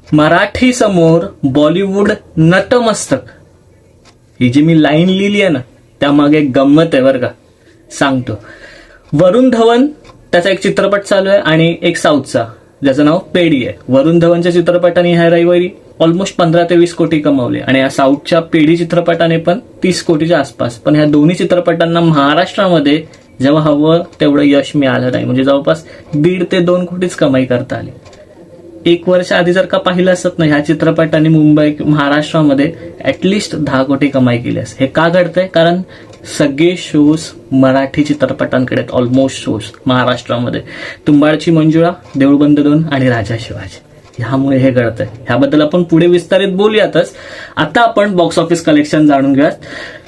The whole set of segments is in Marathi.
मराठी समोर बॉलिवूड नतमस्तक, ही जी मी लाईन लिहिली आहे ना त्यामागे एक गंमत आहे बरं का, सांगतो. वरुण धवन त्याचा एक चित्रपट चालू आहे आणि एक साऊथचा ज्याचं नाव पेडी आहे. वरुण धवनच्या चित्रपटाने ह्या रविवारी ऑलमोस्ट 15 ते 20 कोटी कमावले आणि या साऊथच्या पेडी चित्रपटाने पण 30 कोटीच्या आसपास. पण ह्या दोन्ही चित्रपटांना महाराष्ट्रामध्ये जेव्हा हवं तेवढं यश मिळालं नाही, म्हणजे जवळपास 1.5 ते 2 कोटीच कमाई करता आली. 1 वर्ष आधी जर का पाहिलं असत ना, ह्या चित्रपटाने मुंबई महाराष्ट्रामध्ये ऍटलिस्ट 10 कोटी कमाई केली असते. हे का घडतंय? कारण सगळे शोज मराठी चित्रपटांकडे आहेत. ऑलमोस्ट शोज महाराष्ट्रामध्ये तुंबाडची मंजुळा, देऊळबंद 2 आणि राजा शिवाजी, ह्यामुळे हे घडतंय. ह्याबद्दल आपण पुढे विस्तारित बोलूयातच. आता आपण बॉक्स ऑफिस कलेक्शन जाणून घेऊयात.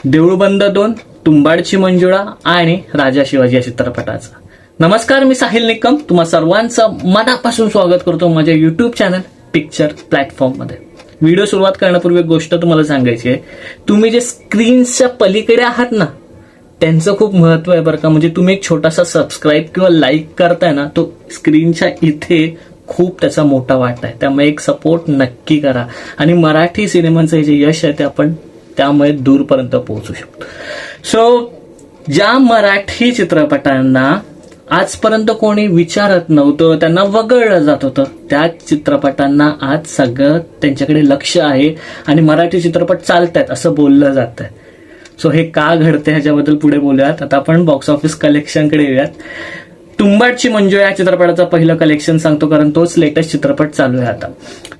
देऊळबंद 2, तुंबाडची मंजुळा आणि राजा शिवाजी या चित्रपटाचा. नमस्कार, मी साहिल निकम तुम्हा सर्वांचं मनापासून स्वागत करतो माझ्या युट्यूब चॅनल पिक्चर प्लॅटफॉर्ममध्ये. व्हिडिओ सुरुवात करण्यापूर्वी एक गोष्ट तुम्हाला सांगायची आहे. तुम्ही जे स्क्रीनच्या पलीकडे आहात ना, त्यांचं खूप महत्व आहे बरं का. म्हणजे तुम्ही एक छोटासा सबस्क्राईब किंवा लाईक करताय ना, तो स्क्रीनच्या इथे खूप त्याचा मोठा वाटा आहे. त्यामुळे एक सपोर्ट नक्की करा आणि मराठी सिनेमांचं जे यश आहे ते आपण त्यामुळे दूरपर्यंत पोहोचू शकतो. सो ज्या मराठी चित्रपटांना आजपर्यंत कोणी विचारत नव्हतं, त्यांना वगळलं जात होतं, त्या चित्रपटांना आज सगळं त्यांच्याकडे लक्ष आहे आणि मराठी चित्रपट चालतात असं बोललं जात आहे. सो हे का घडते ह्याच्याबद्दल पुढे बोलूयात. आता आपण बॉक्स ऑफिस कलेक्शनकडे येऊयात. तुंबाडची मंजुळा या चित्रपटाचं पहिलं कलेक्शन सांगतो, कारण तोच लेटेस्ट चित्रपट चालू आहे आता.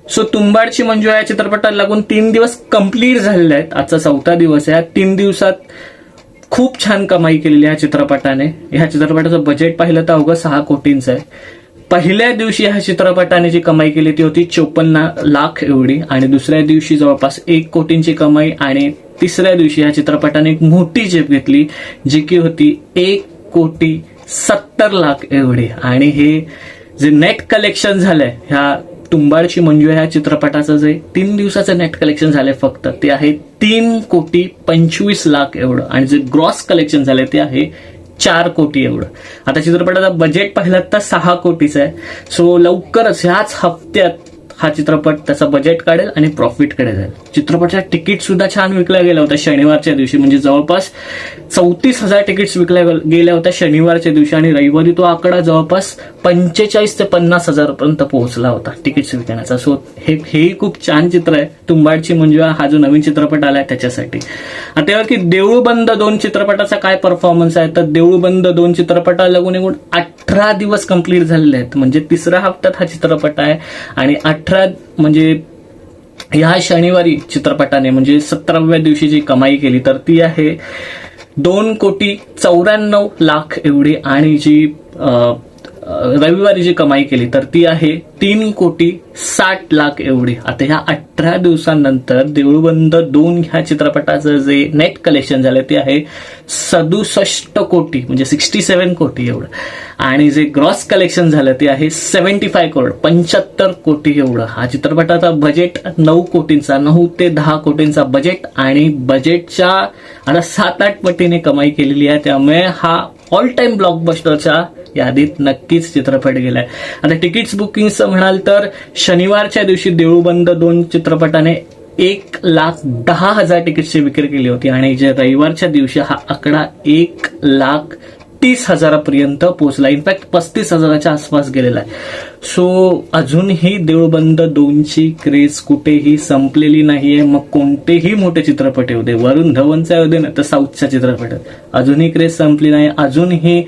सो तुंबाडची मंजुळा या चित्रपटाला लागून 3 दिवस कंप्लीट झालेले आहेत. आजचा 4था दिवस आहे. 3 दिवसात खूप छान कमाई केलेली ह्या चित्रपटाने. ह्या चित्रपटाचं बजेट पाहिलं तर अवघं 6 कोटींचं आहे. पहिल्या दिवशी ह्या चित्रपटाने जी कमाई केली ती होती 54 लाख एवढी, आणि दुसऱ्या दिवशी जवळपास 1 कोटींची कमाई, आणि तिसऱ्या दिवशी ह्या चित्रपटाने एक मोठी झेप घेतली जी की होती 1,70,00,000 एवढी. आणि हे जे नेट कलेक्शन झालंय ह्या तुंबाडची मंजुळा ह्या चित्रपटाचं जे 3 दिवसाचं नेट कलेक्शन झालंय फक्त ते आहे 3,25,00,000 एवढं, आणि जे ग्रॉस कलेक्शन झालंय ते आहे 4 कोटी एवढं. आता चित्रपटाचा बजेट पाहिलं तर 6 कोटीचा आहे. सो लवकरच ह्याच हप्त्यात हा चित्रपट त्याचा बजेट काढेल आणि प्रॉफिटकडे जाईल. चित्रपटाच्या तिकीट सुद्धा छान विकल्या गेल्या होत्या शनिवारच्या दिवशी, म्हणजे जवळपास 34,000 तिकीट्स विकल्या गेल्या होत्या शनिवारच्या दिवशी, आणि रविवारी तो आकडा जवळपास 45,000 ते 50,000 पर्यंत पोहोचला होता तिकीट्स विकण्याचा. सो हेही खूप छान चित्र आहे. तुंबाडची मंजुळा हा जो नवीन चित्रपट आलाय त्याच्यासाठी. आता यावर की देऊळबंद 2 चित्रपटाचा काय परफॉर्मन्स आहे, तर देऊळबंद 2 चित्रपटाला लागून एकूण 18 दिवस कंप्लीट झालेले आहेत. म्हणजे तिसऱ्या हप्त्यात हा चित्रपट आहे, आणि 18 म्हणजे ह्या शनिवारी चित्रपटाने म्हणजे 17व्या दिवशी जी कमाई केली तर ती आहे 2,94,00,000 एवढी, आणि जी रविवारी जी कमाई केली तर ती आहे 3,60,00,000 एवढी. आता ह्या 18 दिवसांनंतर देऊळबंद 2 ह्या चित्रपटाचं जे नेट कलेक्शन झालं ते आहे 67 कोटी, म्हणजे 67 कोटी एवढं, आणि जे ग्रॉस कलेक्शन झालं ते आहे 75 करोड, 75 कोटी एवढं. हा चित्रपटाचा बजेट 9 कोटींचा, 9 ते 10 कोटींचा बजेट, आणि बजेटच्या आता 7-8 पटीने कमाई केलेली आहे. त्यामुळे हा ऑल टाइम ब्लॉकबस्टरच्या यादीत नक्कीच चित्रपट गेलाय. आता तिकीट्स बुकिंगचं म्हणाल तर शनिवारच्या दिवशी देऊळबंद 2 चित्रपटाने 1,10,000 तिकीट्सची विक्री केली होती, आणि जे रविवारच्या दिवशी हा आकडा 1,30,000 पर्यंत पोहोचला. इनफॅक्ट 35,000च्या आसपास गेलेला आहे. सो अजूनही देऊळबंद 2ची क्रेज कुठेही संपलेली नाहीये. मग कोणतेही मोठे चित्रपट येऊ दे, वरुण धवनचा येऊ दे ना तर साऊथचा चित्रपट, अजूनही क्रेज संपली नाही. अजूनही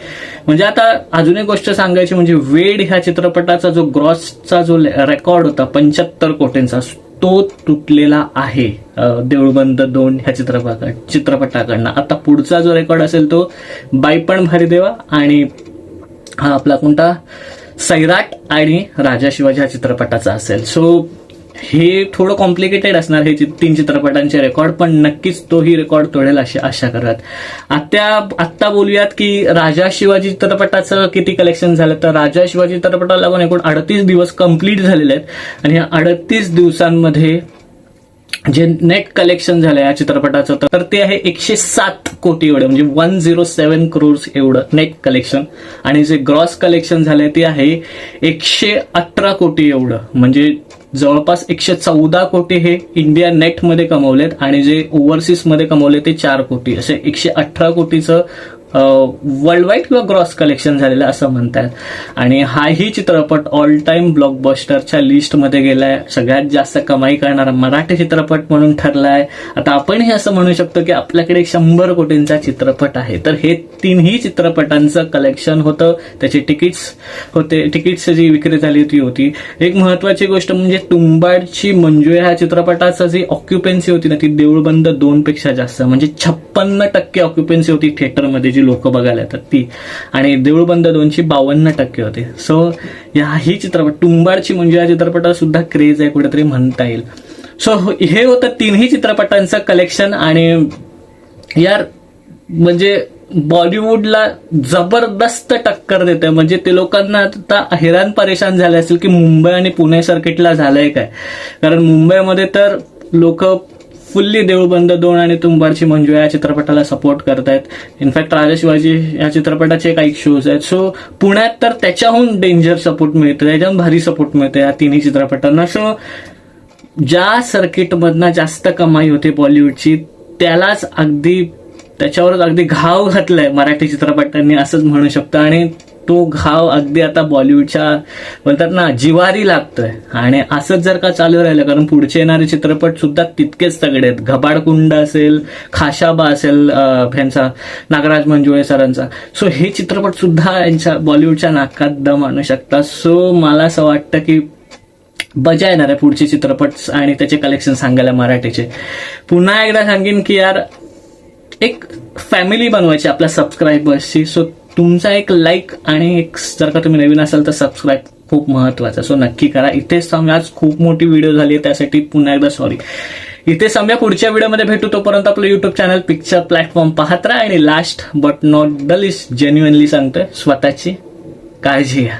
म्हणजे आता अजून एक गोष्ट सांगायची म्हणजे वेड ह्या चित्रपटाचा जो ग्रॉसचा जो रेकॉर्ड होता 75 कोटींचा तो तुटलेला आहे देऊळबंद 2 ह्या चित्रपटाकडनं. आता पुढचा जो रेकॉर्ड असेल तो बाईपण भारी देवा आणि हा आपला कोणता सैराट आणि राजा शिवाजी ह्या चित्रपटाचा असेल. सो हे थोडं कॉम्प्लिकेटेड असणार हे 3 चित्रपटांचे रेकॉर्ड, पण नक्कीच तोही रेकॉर्ड तोडेल अशी आशा करत. आत्ता बोलूयात की राजा शिवाजी चित्रपटाचं किती कलेक्शन झालं, तर राजा शिवाजी चित्रपटाला लागून एकूण 38 दिवस कंप्लीट झालेले आहेत, आणि या 38 दिवसांमध्ये जे नेट कलेक्शन झालं या चित्रपटाचं तर ते आहे 107 कोटी एवढं, म्हणजे 107 crores एवढं नेट कलेक्शन, आणि जे ग्रॉस कलेक्शन झालंय ते आहे 118 कोटी एवढं, म्हणजे जवळपास 114 कोटी हे इंडिया नेटमध्ये कमवलेत आणि जे ओव्हरसीजमध्ये कमवले ते 4 कोटी, असे 118 कोटीचं वर्ल्ड वाईड किंवा ग्रॉस कलेक्शन झालेलं असं म्हणतात. आणि हाही चित्रपट ऑल टाइम ब्लॉकबस्टरच्या लिस्टमध्ये गेलाय, सगळ्यात जास्त कमाई करणारा मराठी चित्रपट म्हणून ठरलाय. आता आपणही असं म्हणू शकतो की आपल्याकडे 100 कोटींचा चित्रपट आहे. तर हे 3ही चित्रपटांचं कलेक्शन होतं, त्याचे तिकीट्स होते, तिकीट्सची विक्री झाली ती होती. एक महत्वाची गोष्ट म्हणजे तुंबाडची मंजू ह्या चित्रपटाचं जी ऑक्युपन्सी होती ना ती देऊळबंद 2 पेक्षा जास्त, म्हणजे 56% ऑक्युपन्सी होती थिएटरमध्ये लोक बघायला येतात ती, आणि देऊळबंद 2ची 52% होते. सो याही चित्रपट तुंबाडची म्हणजे या चित्रपटात सुद्धा क्रेज आहे कुठेतरी म्हणता येईल. सो हे होतं 3ही चित्रपटांचं कलेक्शन. आणि यार म्हणजे बॉलिवूडला जबरदस्त टक्कर देते. म्हणजे ते लोकांना आता हैराण परेशान झाले असेल की मुंबई आणि पुणे सर्किटला झालंय काय, कारण मुंबईमध्ये तर लोक फुल्ली देऊळबंद 2 आणि तुंबाडची मंजू या चित्रपटाला सपोर्ट करतायत. इनफॅक्ट राजा शिवाजी या चित्रपटाचे काही शोज आहेत. सो पुण्यात तर त्याच्याहून डेंजर सपोर्ट मिळतं, त्याच्याहून भारी सपोर्ट मिळतं या 3ही चित्रपटांना. सो ज्या सर्किटमधनं जास्त कमाई होते बॉलिवूडची त्याच्यावरच अगदी घाव घातलाय मराठी चित्रपटांनी असंच म्हणू शकतो. आणि तो घाव अगदी आता बॉलिवूडच्या म्हणतात ना जिवारी लागतोय. आणि असंच जर का चालू राहिलं, कारण पुढचे येणारे चित्रपट सुद्धा तितकेच तगडे आहेत. घबाडकुंड असेल, खाशाबा असेल ह्यांचा नागराज मंजुळे सरांचा, सो हे चित्रपट सुद्धा यांच्या बॉलिवूडच्या नाकात दम आणू शकतात. सो मला असं वाटतं की मजा येणार आहे पुढचे चित्रपट आणि त्याचे कलेक्शन सांगायला मराठीचे. पुन्हा एकदा सांगेन की यार एक फॅमिली बनवायची आपल्या सबस्क्रायबर्सची. सो तुमचा एक लाईक आणि एक जर का तुम्ही नवीन असाल तर सबस्क्राईब खूप महत्वाचं. सो नक्की करा. इथेच थांबूया, आज खूप मोठी व्हिडिओ झाली आहे त्यासाठी पुन्हा एकदा सॉरी. इथेच थांबूया, पुढच्या व्हिडिओमध्ये भेटू. तोपर्यंत आपलं युट्यूब चॅनल पिक्चर प्लॅटफॉर्म पाहत राहा. आणि last but not the list genuinely सांगतोय, स्वतःची काळजी घ्या.